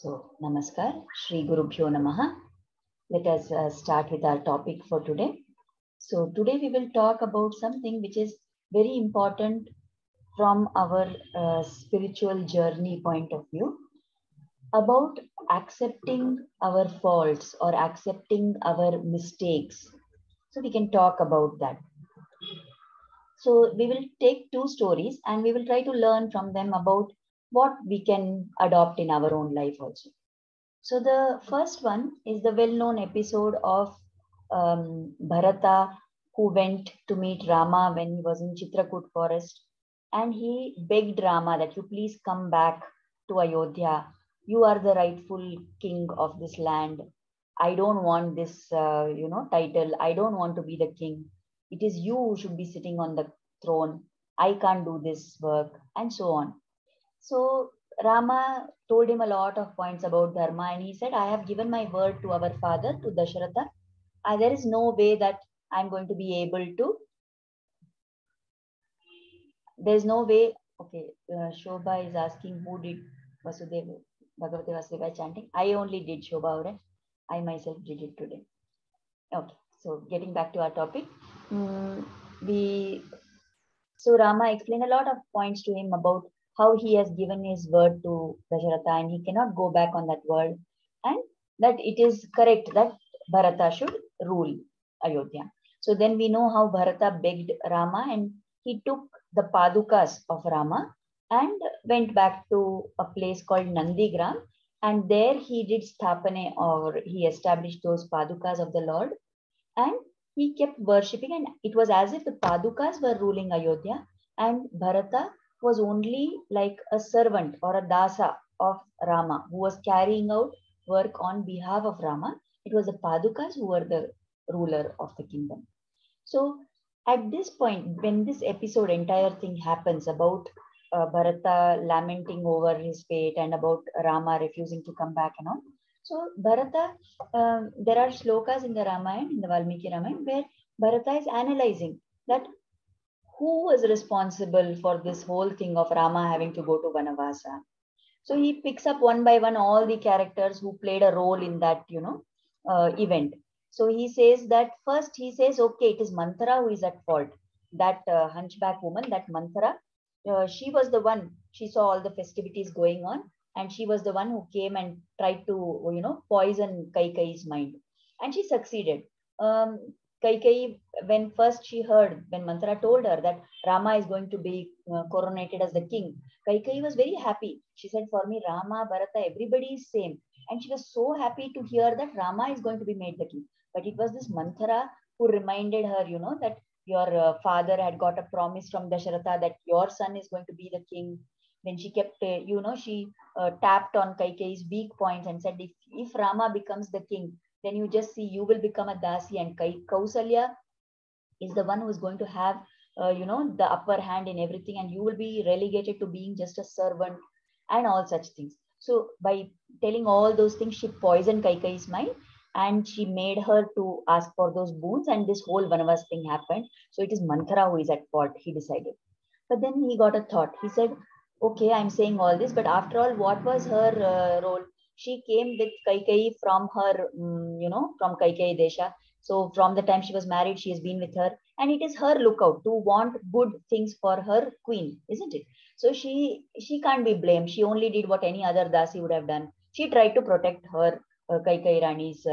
So, Namaskar, Shri Gurubhyo Namaha. Let us start with our topic for today. So, today we will talk about something which is very important from our spiritual journey point of view, about accepting our faults or accepting our mistakes. So, we can talk about that. So, we will take two stories and we will try to learn from them about what we can adopt in our own life also. So the first one is the well-known episode of Bharata, who went to meet Rama when he was in Chitrakoot forest, and he begged Rama that you please come back to Ayodhya. You are the rightful king of this land. I don't want this, title. I don't want to be the king. It is you who should be sitting on the throne. I can't do this work, and so on. So Rama told him a lot of points about Dharma, and he said, I have given my word to our father, to Dasharatha. There is no way that I'm going to be able to. There's no way. Okay, Shobha is asking who did Vasudeva, Bhagavate Vasudeva chanting. I only did Shobha, right? I myself did it today. Okay, so getting back to our topic. So Rama explained a lot of points to him about how he has given his word to Dasharatha and he cannot go back on that word, and that it is correct that Bharata should rule Ayodhya. So then we know how Bharata begged Rama and he took the Padukas of Rama and went back to a place called Nandigram, and there he did Sthapane, or he established those Padukas of the Lord, and he kept worshipping, and it was as if the Padukas were ruling Ayodhya and Bharata was only like a servant or a dasa of Rama who was carrying out work on behalf of Rama. It was the Padukas who were the ruler of the kingdom. So at this point, when this episode, entire thing happens about Bharata lamenting over his fate and about Rama refusing to come back and all. So Bharata, there are shlokas in the Ramayana, in the Valmiki Ramayana, where Bharata is analyzing that who was responsible for this whole thing of Rama having to go to Vanavasa. So he picks up one by one all the characters who played a role in that, event. So he says that first he says, okay, it is Manthara who is at fault. That hunchback woman, that Manthara, she was the one, she saw all the festivities going on, and she was the one who came and tried to, poison Kaikeyi's mind. And she succeeded. Kaikeyi, when first she heard, when Manthara told her that Rama is going to be coronated as the king, Kaikeyi was very happy. She said, for me, Rama, Bharata, everybody is same. And she was so happy to hear that Rama is going to be made the king. But it was this Manthara who reminded her, that your father had got a promise from Dasharatha that your son is going to be the king. Then she kept, she tapped on Kaikeyi's weak points and said, if Rama becomes the king, then you just see, you will become a dasi, and Kausalya is the one who is going to have, the upper hand in everything, and you will be relegated to being just a servant and all such things. So by telling all those things, she poisoned Kaikeyi's mind and she made her to ask for those boons, and this whole Vanavas thing happened. So it is Manthara who is at fault, he decided. But then he got a thought. He said, okay, I'm saying all this, but after all, what was her role? She came with Kaikeyi from her, from Kaikeyi Desha. So from the time she was married, she has been with her. And it is her lookout to want good things for her queen, isn't it? So she can't be blamed. She only did what any other Dasi would have done. She tried to protect her Kaikeyi Rani's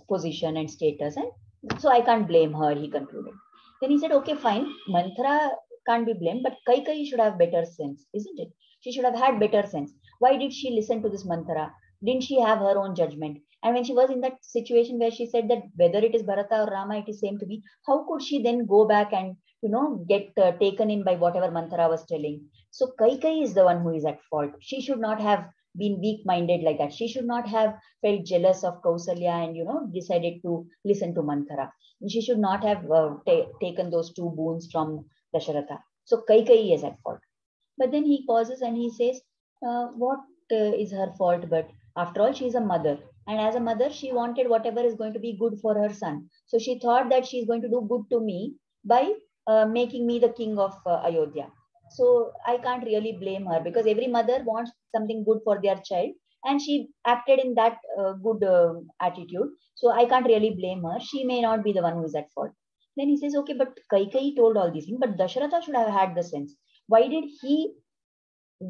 position and status. And so I can't blame her, he concluded. Then he said, okay, fine. Manthara can't be blamed, but Kaikeyi should have better sense, isn't it? She should have had better sense. Why did she listen to this Manthara? Didn't she have her own judgment? And when she was in that situation where she said that whether it is Bharata or Rama, it is same to me, how could she then go back and, get taken in by whatever Manthara was telling? So Kaikeyi is the one who is at fault. She should not have been weak-minded like that. She should not have felt jealous of Kausalya and, decided to listen to Manthara. She should not have taken those two boons from Dasharatha. So Kaikeyi is at fault. But then he pauses and he says, what is her fault? But after all, she is a mother. And as a mother, she wanted whatever is going to be good for her son. So she thought that she is going to do good to me by making me the king of Ayodhya. So I can't really blame her, because every mother wants something good for their child. and she acted in that good attitude. So I can't really blame her. She may not be the one who is at fault. Then he says, okay, but Kaikeyi told all these things, but Dasharatha should have had the sense. Why did he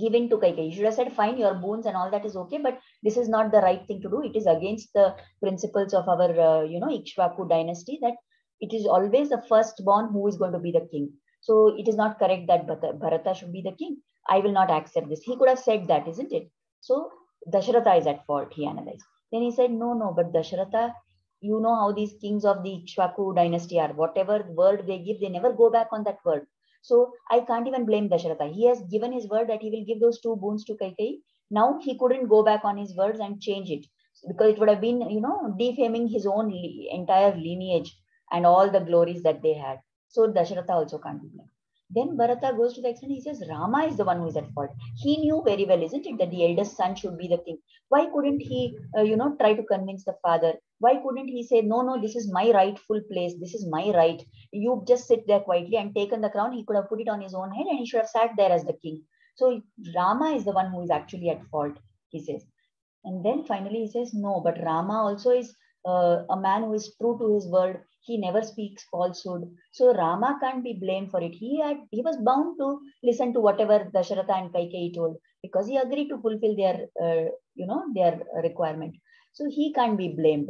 give in to Kaikeyi? He should have said, fine, your boons and all that is okay, but this is not the right thing to do. It is against the principles of our, Ikshvaku dynasty, that it is always the firstborn who is going to be the king. So it is not correct that Bharata should be the king. I will not accept this. He could have said that, isn't it? So Dasharatha is at fault, he analyzed. Then he said, no, but Dasharatha, you know how these kings of the Ikshvaku dynasty are. Whatever word they give, they never go back on that word. So I can't even blame Dasharatha. He has given his word that he will give those 2 boons to Kaikeyi. Now he couldn't go back on his words and change it, because it would have been, defaming his own entire lineage and all the glories that they had. So Dasharatha also can't be blamed. Then Bharata goes to the extent, he says, Rama is the one who is at fault. He knew very well, isn't it, that the eldest son should be the king. Why couldn't he, try to convince the father? Why couldn't he say, no, this is my rightful place. This is my right. You just sit there quietly and taken the crown. He could have put it on his own head and he should have sat there as the king. So Rama is the one who is actually at fault, he says. And then finally he says, no, but Rama also is a man who is true to his word. He never speaks falsehood. So Rama can't be blamed for it. He was bound to listen to whatever Dasharatha and Kaikeyi told, because he agreed to fulfill their, their requirement. So he can't be blamed.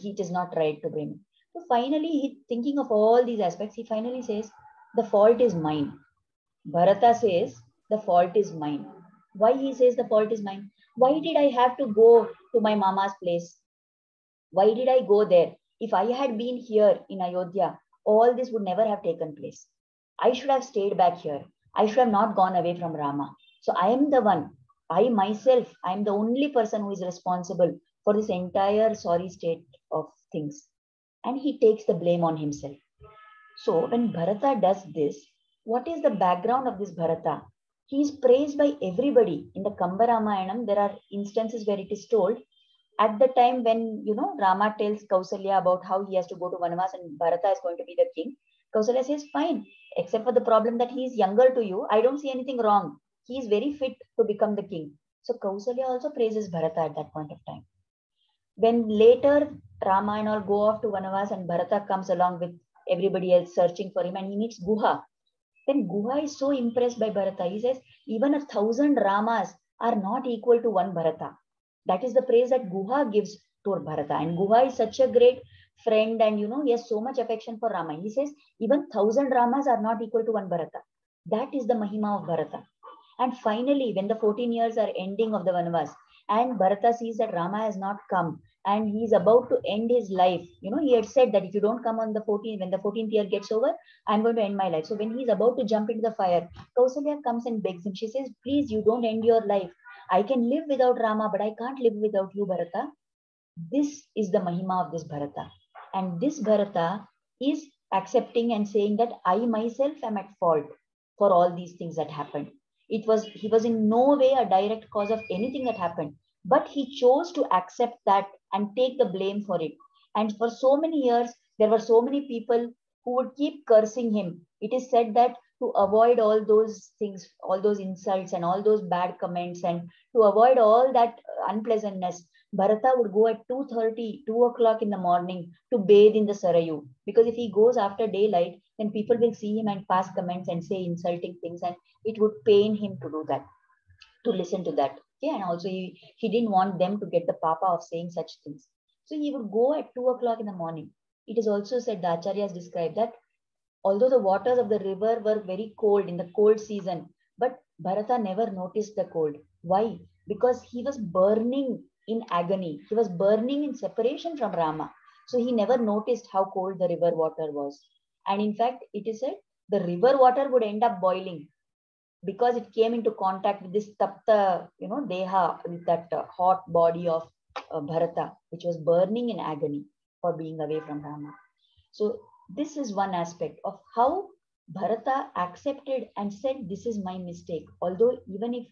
He is not right to blame. So finally, he, thinking of all these aspects, he finally says, the fault is mine. Bharata says, the fault is mine. Why he says the fault is mine? Why did I have to go to my mama's place? Why did I go there? If I had been here in Ayodhya, all this would never have taken place. I should have stayed back here. I should have not gone away from Rama. So I am the one. I myself, I am the only person who is responsible for this entire sorry state of things. And he takes the blame on himself. So when Bharata does this, what is the background of this Bharata? He is praised by everybody. In the Kamba Ramayanam, there are instances where it is told, at the time when, Rama tells Kausalya about how he has to go to Vanavas and Bharata is going to be the king, Kausalya says, fine, except for the problem that he is younger to you, I don't see anything wrong. He is very fit to become the king. So Kausalya also praises Bharata at that point of time. When later Rama and all go off to Vanavas and Bharata comes along with everybody else searching for him and he meets Guha, then Guha is so impressed by Bharata. He says, even 1,000 Ramas are not equal to one Bharata. That is the praise that Guha gives to Bharata. And Guha is such a great friend and, he has so much affection for Rama. He says, even 1,000 Ramas are not equal to one Bharata. That is the Mahima of Bharata. And finally, when the 14 years are ending of the Vanavas and Bharata sees that Rama has not come and he is about to end his life, he had said that if you don't come on the 14th, when the 14th year gets over, I'm going to end my life. So when he's about to jump into the fire, Kausalya comes and begs him. She says, please, you don't end your life. I can live without Rama, but I can't live without you, Bharata. This is the Mahima of this Bharata. And this Bharata is accepting and saying that I myself am at fault for all these things that happened. He was in no way a direct cause of anything that happened, but he chose to accept that and take the blame for it. And for so many years, there were so many people who would keep cursing him. It is said that to avoid all those things, all those insults and all those bad comments, and to avoid all that unpleasantness, Bharata would go at 2:30, 2 o'clock in the morning to bathe in the Sarayu. Because if he goes after daylight, then people will see him and pass comments and say insulting things, and it would pain him to do that, to listen to that. Okay? And also he didn't want them to get the papa of saying such things. So he would go at 2 o'clock in the morning. It is also said, the Acharyas described that although the waters of the river were very cold in the cold season, but Bharata never noticed the cold. Why? Because he was burning in agony. He was burning in separation from Rama. So he never noticed how cold the river water was. And in fact, it is said the river water would end up boiling because it came into contact with this tapta, deha, with that hot body of Bharata, which was burning in agony for being away from Rama. So this is one aspect of how Bharata accepted and said, this is my mistake. Although even if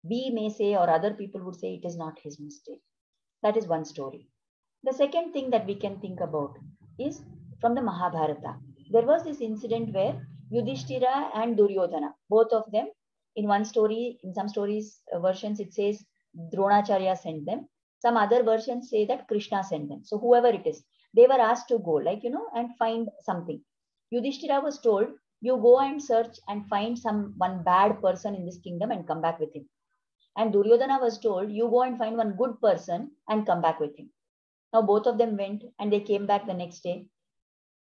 we may say, or other people would say, it is not his mistake. That is one story. The second thing that we can think about is from the Mahabharata. There was this incident where Yudhisthira and Duryodhana, both of them, in one story, in some stories, versions, it says Dronacharya sent them. Some other versions say that Krishna sent them. So whoever it is, they were asked to go, like, and find something. Yudhishthira was told, you go and search and find one bad person in this kingdom and come back with him. And Duryodhana was told, you go and find one good person and come back with him. Now both of them went and they came back the next day.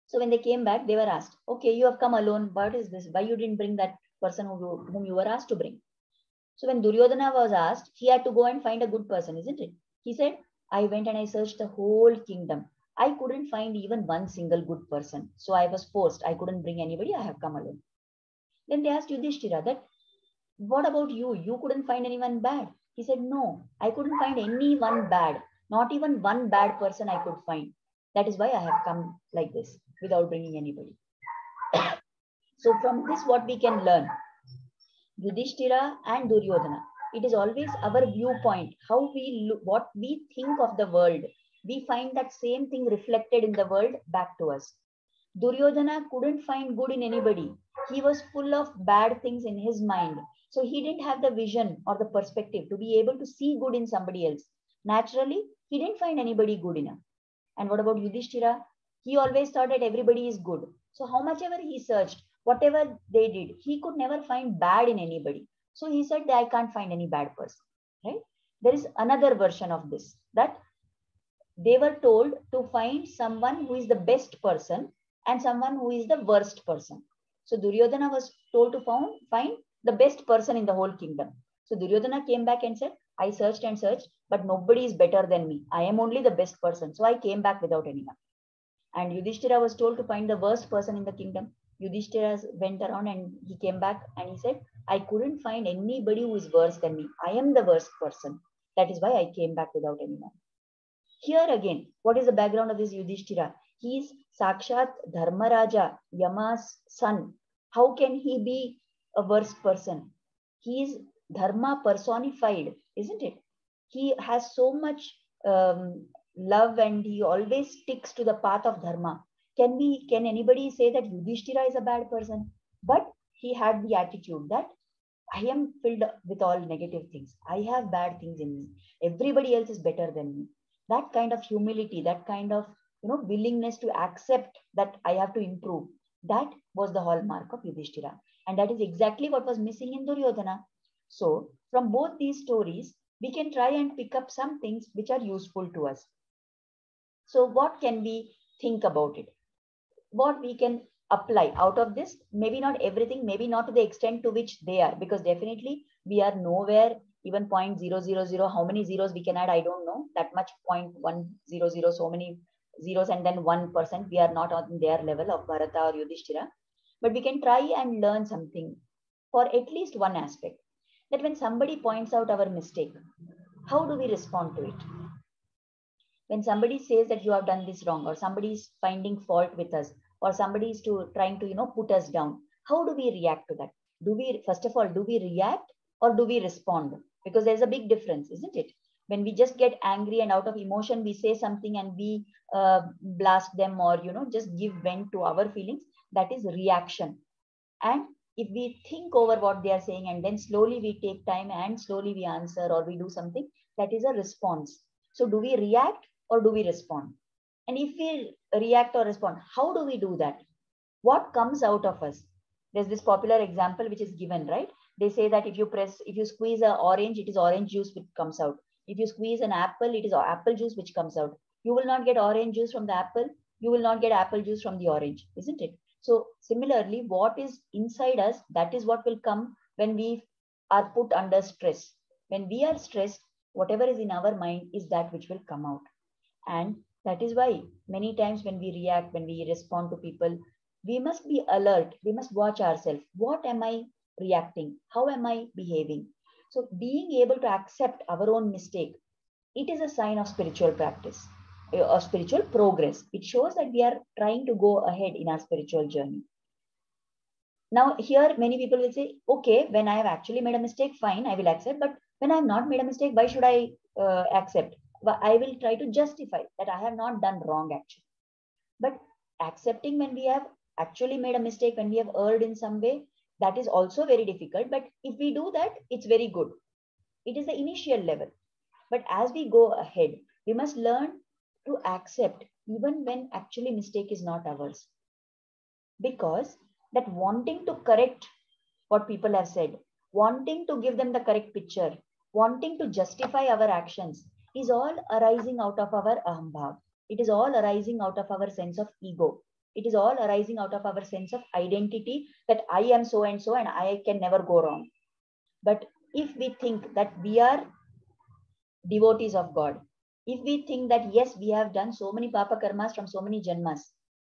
So when they came back, they were asked, okay, you have come alone. What is this? Why you didn't bring that person whom you were asked to bring? So when Duryodhana was asked, he had to go and find a good person, isn't it? He said, I went and I searched the whole kingdom. I couldn't find even one single good person. So I was forced. I couldn't bring anybody. I have come alone. Then they asked Yudhishthira that, what about you? You couldn't find anyone bad. He said, no, I couldn't find anyone bad. Not even one bad person I could find. That is why I have come like this without bringing anybody. So from this, what we can learn, Yudhishthira and Duryodhana, it is always our viewpoint, how we look, what we think of the world. We find that same thing reflected in the world back to us. Duryodhana couldn't find good in anybody. He was full of bad things in his mind. So he didn't have the vision or the perspective to be able to see good in somebody else. Naturally, he didn't find anybody good enough. And what about Yudhishthira? He always thought that everybody is good. So how much ever he searched, whatever they did, he could never find bad in anybody. So he said that I can't find any bad person, right? There is another version of this, that they were told to find someone who is the best person and someone who is the worst person. So Duryodhana was told to find the best person in the whole kingdom. So Duryodhana came back and said, I searched and searched, but nobody is better than me. I am only the best person. So I came back without anyone. And Yudhishthira was told to find the worst person in the kingdom. Yudhishthira went around and he came back and he said, I couldn't find anybody who is worse than me. I am the worst person. That is why I came back without anyone. Here again, what is the background of this Yudhishthira? He is Sakshat Dharmaraja, Yama's son. How can he be a worst person? He is Dharma personified, isn't it? He has so much love and he always sticks to the path of Dharma. Can anybody say that Yudhishthira is a bad person? But he had the attitude that I am filled with all negative things. I have bad things in me. Everybody else is better than me. That kind of humility, that kind of willingness to accept that I have to improve, that was the hallmark of Yudhishthira. And that is exactly what was missing in Duryodhana. So from both these stories, we can try and pick up some things which are useful to us. So what can we think about it? What we can apply out of this? Maybe not everything, maybe not to the extent to which they are, because definitely we are nowhere even 0.000, how many zeros we can add, I don't know, that much 0.100, so many zeros and then 1%, we are not on their level of Bharata or Yudhishthira. But we can try and learn something for at least one aspect, that when somebody points out our mistake, how do we respond to it? When somebody says that you have done this wrong, or somebody is finding fault with us, or somebody is trying to put us down, how do we react to that? First of all, do we react or do we respond? Because there's a big difference, isn't it? When we just get angry and out of emotion we say something and we blast them, or just give vent to our feelings, that is reaction. And if we think over what they are saying and then slowly we take time and slowly we answer or we do something, that is a response. So do we react or do we respond? And if we react or respond, how do we do that? What comes out of us? There's this popular example which is given, right? They say that if you squeeze an orange, it is orange juice which comes out. If you squeeze an apple, it is apple juice which comes out. You will not get orange juice from the apple. You will not get apple juice from the orange, isn't it? So similarly, what is inside us, that is what will come when we are put under stress. When we are stressed, whatever is in our mind is that which will come out. And that is why many times when we react, when we respond to people, we must be alert. We must watch ourselves. What am I reacting? How am I behaving? So being able to accept our own mistake, it is a sign of spiritual practice or spiritual progress. It shows that we are trying to go ahead in our spiritual journey. Now here many people will say, okay, when I have actually made a mistake, fine, I will accept. But when I have not made a mistake, why should I accept? I will try to justify that I have not done wrong actually. But accepting when we have actually made a mistake, when we have erred in some way, that is also very difficult. But if we do that, it's very good. It is the initial level. But as we go ahead, we must learn to accept even when actually mistake is not ours. Because that wanting to correct what people have said, wanting to give them the correct picture, wanting to justify our actions is all arising out of our ahambhav. It is all arising out of our sense of ego. It is all arising out of our sense of identity that I am so and I can never go wrong. But if we think that we are devotees of God, if we think that yes, we have done so many papa karmas from so many janmas,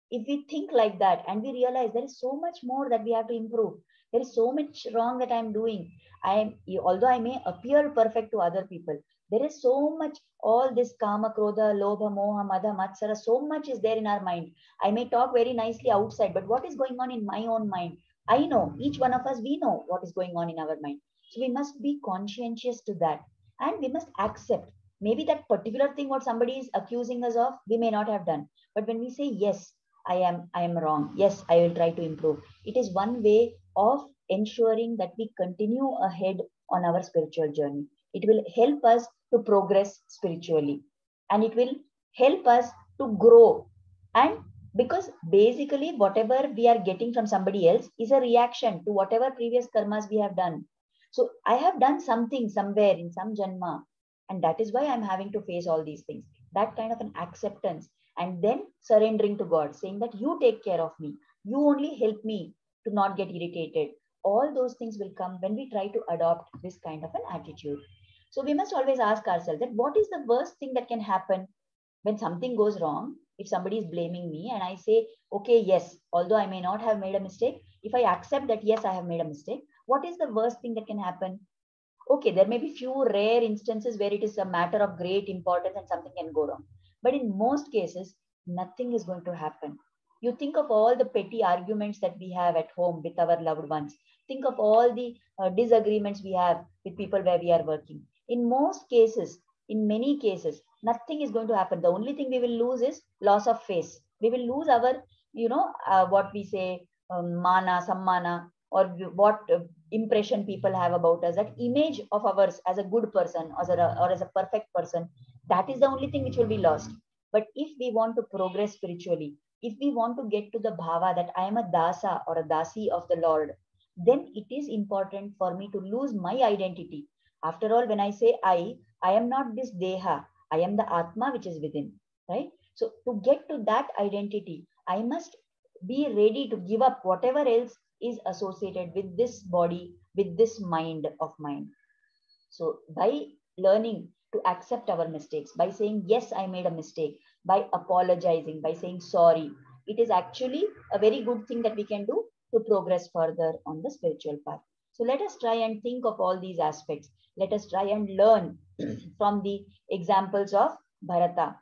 if we think like that and we realize there is so much more that we have to improve, there is so much wrong that I am doing. Although I may appear perfect to other people, there is so much, all this kama, krodha, lobha, moha, madha, matsara, so much is there in our mind. I may talk very nicely outside, but what is going on in my own mind? I know, each one of us, we know what is going on in our mind. So we must be conscientious to that. And we must accept maybe that particular thing what somebody is accusing us of, we may not have done. But when we say, yes, I am wrong. Yes, I will try to improve. It is one way of ensuring that we continue ahead on our spiritual journey. It will help us to progress spiritually, and it will help us to grow. And because basically whatever we are getting from somebody else is a reaction to whatever previous karmas we have done. So I have done something somewhere in some janma, and that is why I'm having to face all these things. That kind of an acceptance, and then surrendering to God, saying that you take care of me, you only help me to not get irritated. All those things will come when we try to adopt this kind of an attitude. So we must always ask ourselves that what is the worst thing that can happen when something goes wrong? If somebody is blaming me and I say, okay, yes, although I may not have made a mistake, if I accept that, yes, I have made a mistake, what is the worst thing that can happen? Okay, there may be few rare instances where it is a matter of great importance and something can go wrong. But in most cases, nothing is going to happen. You think of all the petty arguments that we have at home with our loved ones. Think of all the disagreements we have with people where we are working. In most cases, in many cases, nothing is going to happen. The only thing we will lose is loss of face. We will lose our, what we say, mana, sammana, or what impression people have about us, that image of ours as a good person or as a perfect person. That is the only thing which will be lost. But if we want to progress spiritually, if we want to get to the bhava that I am a dasa or a dasi of the Lord, then it is important for me to lose my identity. After all, when I say I am not this deha, I am the atma which is within, right? So to get to that identity, I must be ready to give up whatever else is associated with this body, with this mind of mine. So by learning to accept our mistakes, by saying, yes, I made a mistake, by apologizing, by saying sorry, it is actually a very good thing that we can do to progress further on the spiritual path. So let us try and think of all these aspects. Let us try and learn from the examples of Bharata,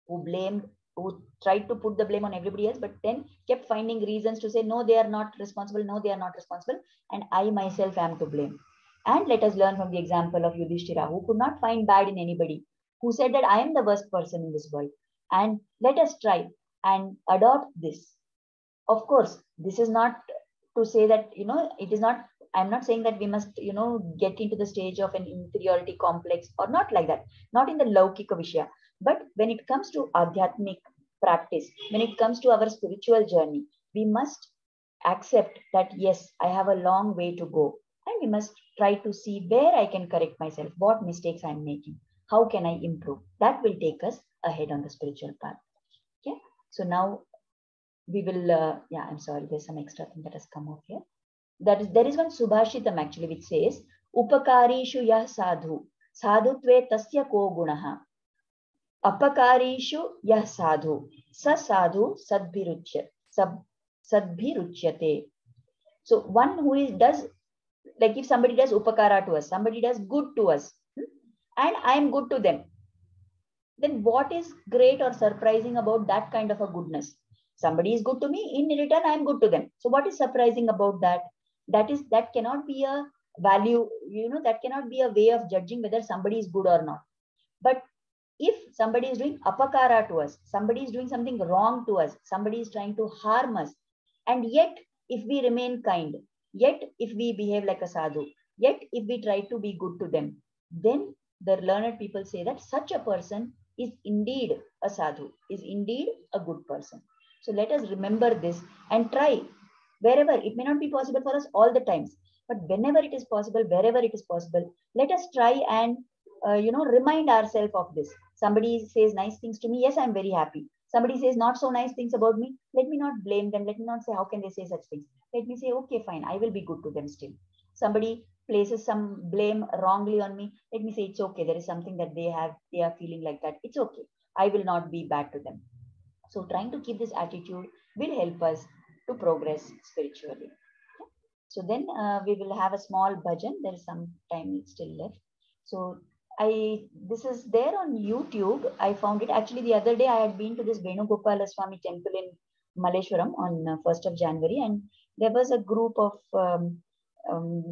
who blamed, who tried to put the blame on everybody else, but then kept finding reasons to say, no, they are not responsible, no, they are not responsible, and I myself am to blame. And let us learn from the example of Yudhisthira, who could not find bad in anybody, who said that I am the worst person in this world. And let us try and adopt this. Of course, this is not to say that, it is not, I'm not saying that we must, get into the stage of an inferiority complex or not like that, not in the Laukika Vishya. But when it comes to Adhyatmic practice, when it comes to our spiritual journey, we must accept that, yes, I have a long way to go. And we must try to see where I can correct myself, what mistakes I'm making, how can I improve. That will take us ahead on the spiritual path. Okay. So now we will, I'm sorry, there's some extra thing that has come up here. There is one Subhashitam actually which says, Upakarishu yah sadhu, sadhutve tasya ko gunaha. Apakarishu yah sadhu, sa sadhu sadbhiruchyate. So one who does, like if somebody does upakara to us, somebody does good to us, and I am good to them, then what is great or surprising about that kind of a goodness? Somebody is good to me, in return I am good to them. So what is surprising about that? That cannot be a value, that cannot be a way of judging whether somebody is good or not. But if somebody is doing apakara to us, somebody is doing something wrong to us, somebody is trying to harm us, and yet if we remain kind, yet if we behave like a sadhu, yet if we try to be good to them, then the learned people say that such a person is indeed a sadhu, is indeed a good person. So let us remember this and try wherever. It may not be possible for us all the times, but whenever it is possible, wherever it is possible, let us try and remind ourselves of this. Somebody says nice things to me, yes, I'm very happy. Somebody says not so nice things about me, let me not blame them. Let me not say how can they say such things. Let me say, okay, fine, I will be good to them still. Somebody places some blame wrongly on me, let me say it's okay, there is something that they are feeling like that, it's okay, I will not be bad to them. So trying to keep this attitude will help us to progress spiritually. So then we will have a small bhajan. There is some time still left. So this is there on YouTube. I found it actually the other day. I had been to this Venugopala Swami temple in Malleshwaram on 1st of January, and there was a group of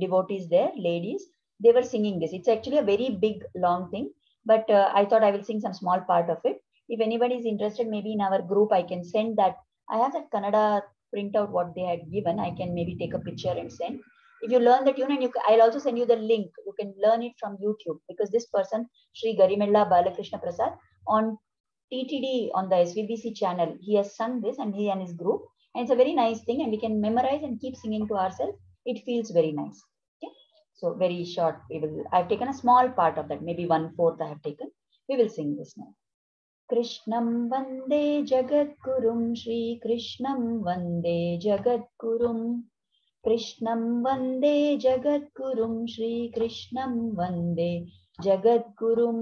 devotees there, ladies. They were singing this. It's actually a very big, long thing, but I thought I will sing some small part of it. If anybody is interested, maybe in our group, I can send that. I have that Kannada print out what they had given. I can maybe take a picture and send. If you learn the tune, and I'll also send you the link. You can learn it from YouTube, because this person, Sri Garimella Balakrishna Prasad, on TTD on the SVBC channel, he has sung this, and he and his group. And it's a very nice thing, and we can memorize and keep singing to ourselves. It feels very nice. Okay. So very short. I've taken a small part of that, maybe 1/4 I have taken. We will sing this now. कृष्णं वन्दे जगद्गुरुं श्रीकृष्णं वन्दे जगद्गुरुं कृष्णं वन्दे जगद्गुरुं श्रीकृष्णं वन्दे जगद्गुरुं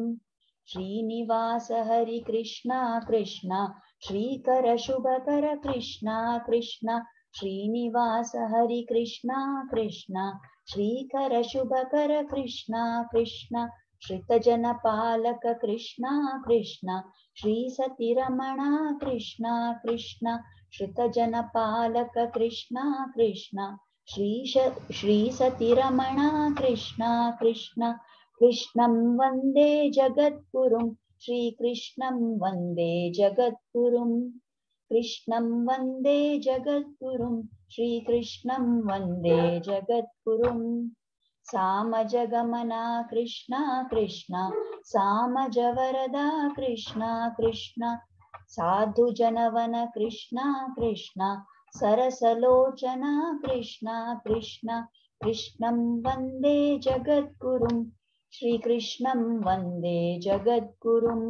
श्रीनिवास हरि कृष्णा कृष्णा श्रीकर शुभकर कृष्णा कृष्णा श्रीनिवास हरि कृष्णा कृष्णा श्रीकर शुभकर कृष्णा कृष्णा श्रितजन पालक कृष्णा कृष्णा श्री सतिरमणा कृष्णा कृष्णा श्रितजन पालक कृष्णा कृष्णा श्री सतिरमणा कृष्णा कृष्णा कृष्णं वन्दे जगद्गुरुं श्रीकृष्णं वन्दे जगद्गुरुं कृष्णं वन्दे जगद्गुरुं श्रीकृष्णं वन्दे जगद्गुरुं सामजगमना कृष्णा कृष्णा सामजवरदा कृष्णा कृष्णा साधुजनवन कृष्णा कृष्णा सरसलोचना कृष्णा कृष्णा कृष्णं वन्दे जगद्गुरुं श्रीकृष्णं वन्दे जगद्गुरुं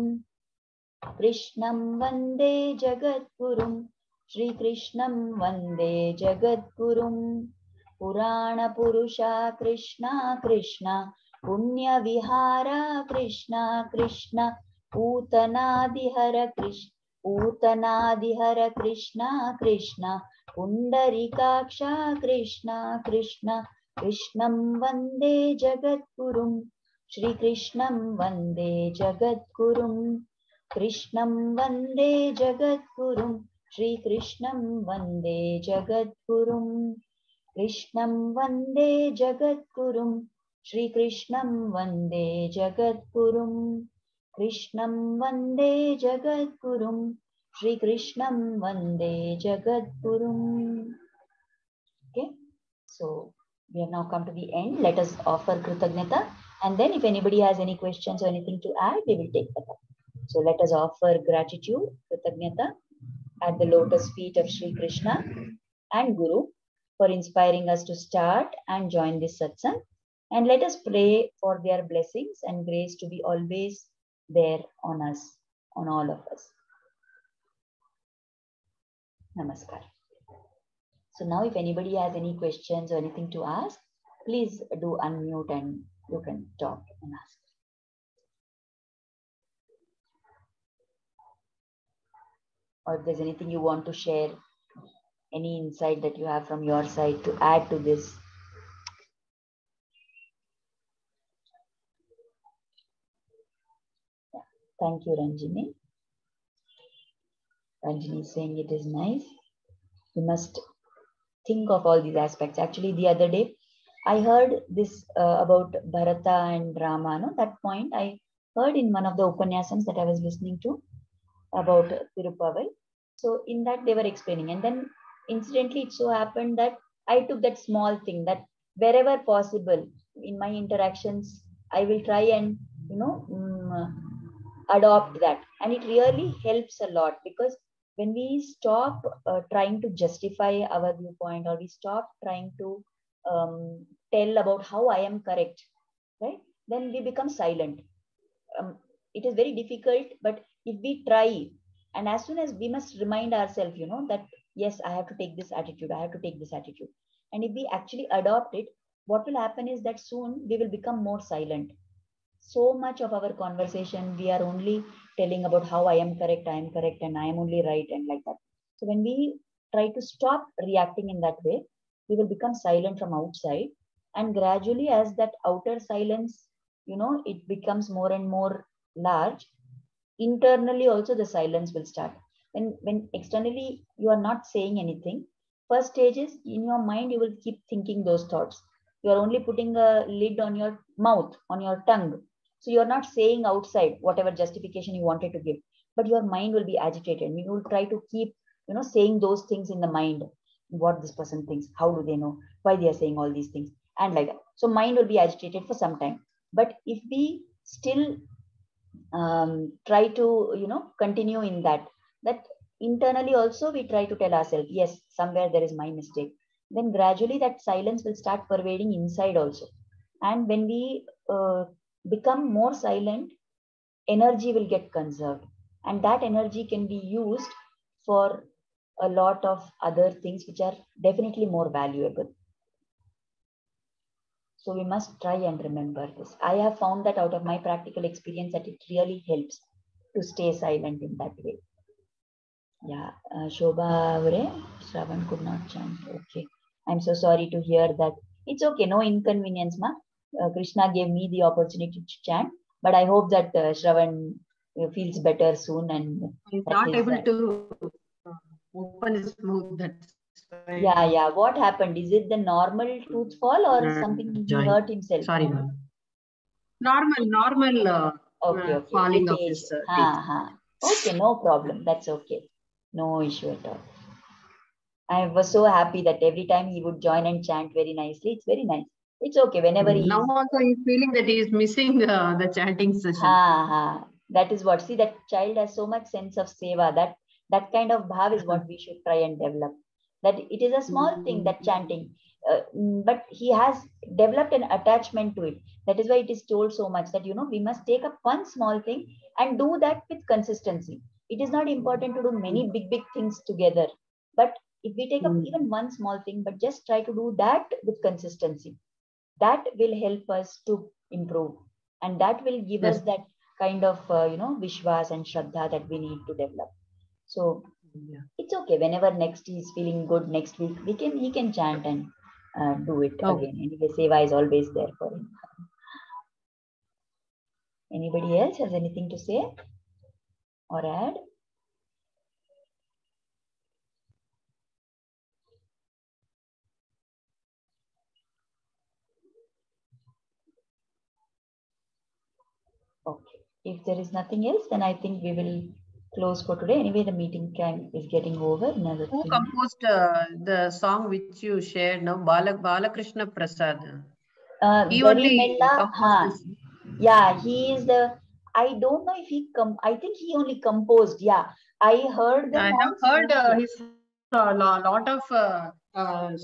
कृष्णं वन्दे जगद्गुरुं श्रीकृष्णं वन्दे जगद्गुरुं पुराणपुरुषा कृष्णा कृष्णा पुण्यविहारा कृष्णा कृष्णा पूतनादिहर कृष्णा कृष्णा पुण्डरीकाक्षा कृष्णा कृष्णा कृष्णं वन्दे जगद्गुरुं श्रीकृष्णं वन्दे जगद्गुरुं कृष्णं वन्दे जगद्गुरुं श्रीकृष्णं वन्दे जगद्गुरुं कृष्णं वन्दे जगद्गुरुं श्रीकृष्णं वन्दे जगद्गुरुं कृष्णं वन्दे जगद्गुरुं श्रीकृष्णं वन्दे जगद्गुरुं. Okay, so we have now come to the end. Let us offer Kritagnyata, and then if anybody has any questions or anything to add, we will take that up. So let us offer gratitude, Kritagnyata, at the lotus feet of Sri Krishna and Guru for inspiring us to start and join this satsang. And let us pray for their blessings and grace to be always there on us, on all of us. Namaskar. So now if anybody has any questions or anything to ask, please do unmute and you can talk and ask. Or if there's anything you want to share, any insight that you have from your side to add to this. Yeah. Thank you, Ranjini. Ranjini is saying it is nice. You must think of all these aspects. Actually, the other day, I heard this about Bharata and Rama. No? That point I heard in one of the Upanyasams that I was listening to about Tirupaval. So in that they were explaining. And then incidentally, it so happened that I took that small thing that wherever possible in my interactions, I will try and, adopt that. And it really helps a lot, because when we stop trying to justify our viewpoint, or we stop trying to tell about how I am correct, right? Then we become silent. It is very difficult, but if we try, and as soon as we must remind ourselves, that yes, I have to take this attitude, I have to take this attitude. And if we actually adopt it, what will happen is that soon we will become more silent. So much of our conversation, we are only telling about how I am correct, and I am only right, and like that. So when we try to stop reacting in that way, we will become silent from outside. And gradually, as that outer silence, it becomes more and more large, internally also the silence will start. When externally you are not saying anything, first stage is in your mind, you will keep thinking those thoughts. You are only putting a lid on your mouth, on your tongue. So you are not saying outside whatever justification you wanted to give, but your mind will be agitated. You will try to keep, saying those things in the mind. What this person thinks, how do they know, why they are saying all these things, and like that. So mind will be agitated for some time. But if we still try to, continue in that internally also we try to tell ourselves, yes, somewhere there is my mistake, then gradually that silence will start pervading inside also. And when we become more silent, energy will get conserved, and that energy can be used for a lot of other things which are definitely more valuable. So we must try and remember this. I have found that out of my practical experience that it really helps to stay silent in that way. Yeah, Shobha Ure, Shravan could not chant. Okay. I'm so sorry to hear that. It's okay, no inconvenience, ma. Krishna gave me the opportunity to chant, but I hope that Shravan feels better soon, and He's that not is able to open his mouth. That's why yeah, yeah. What happened? Is it the normal tooth fall or not something he join. hurt himself? Sorry, ma'am. Normal Okay, okay. falling With of age. his teeth. Ha, ha. Okay, no problem. That's okay. No issue at all. I was so happy that every time he would join and chant very nicely. It's very nice. It's okay. Whenever he Now is, also he's feeling that he is missing the chanting session. ha, ha. That is what. See, that child has so much sense of seva. That kind of bhav is what we should try and develop. That it is a small thing, that chanting, but he has developed an attachment to it. That is why it is told so much that we must take up one small thing and do that with consistency. It is not important to do many big things together, but if we take up even one small thing, but just try to do that with consistency, that will help us to improve, and that will give Yes. us that kind of vishwas and shraddha that we need to develop. So Yeah. it's okay. Whenever next he is feeling good next week, he can chant and do it Okay. again. Anyway, seva is always there for him. Anybody else has anything to say or add? Okay. If there is nothing else, then I think we will close for today. Anyway, the meeting time is getting over. Another Who 3 minutes. composed the song which you shared now? Balakrishna Prasad. He Very only Mella, composed huh? this. Yeah, he is the. I don't know if he I think he only composed. Yeah, I heard I them have on heard YouTube. his lot of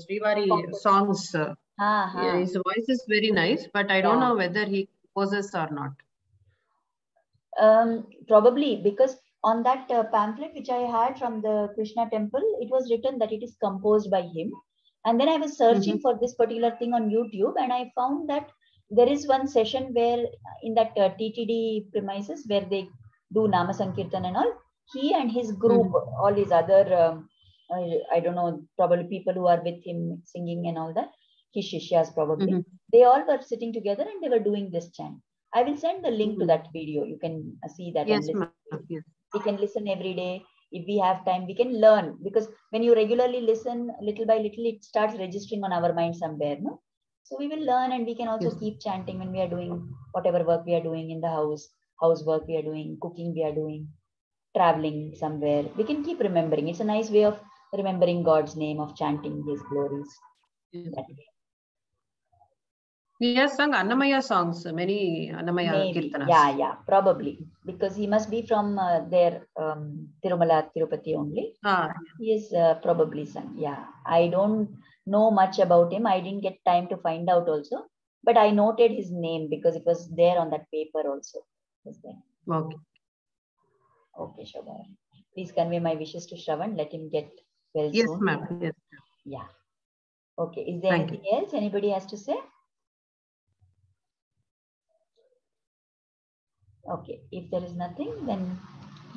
Srivari Compose. songs. Ha ha. His voice is very nice, but I don't Yeah. know whether he composes or not. Probably because on that pamphlet which I had from the Krishna temple, it was written that it is composed by him. And then I was searching Mm-hmm. for this particular thing on YouTube, and I found that there is one session where, in that TTD premises, where they do Nama Sankirtan and all, he and his group, Mm-hmm. all his other, I don't know, probably people who are with him singing and all that, his Shishyas probably, Mm-hmm. they all were sitting together and they were doing this chant. I will send the link to Mm-hmm. that video. You can see that and Yes, listen ma'am. to it. Yes. We can listen every day. If we have time, we can learn, because when you regularly listen little by little, it starts registering on our mind somewhere. No? So we will learn, and we can also Yes. keep chanting when we are doing whatever work we are doing in the house, housework we are doing, cooking we are doing, traveling somewhere. We can keep remembering. It's a nice way of remembering God's name, of chanting his glories. Yes. That way. He has sung Annamaya songs, many Annamaya Maybe, Kirtanas. yeah, probably, because he must be from their Tirumala, Tirupati only. Ah, He is probably son. Yeah, I don't know much about him. I didn't get time to find out also, but I noted his name because it was there on that paper also. Was there? okay. Okay, Shobha. Please convey my wishes to Shravan. Let him get well Yes, soon. ma'am. Yes. Yeah. Okay. Is there Thank anything you. else anybody has to say? Okay. If there is nothing, then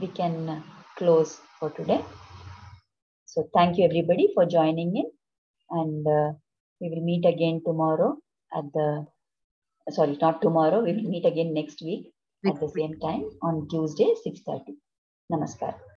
we can close for today. So thank you everybody for joining in, and we will meet again tomorrow at the, sorry, not tomorrow, we will meet again next week at Next the week. same time on Tuesday 6:30. Namaskar.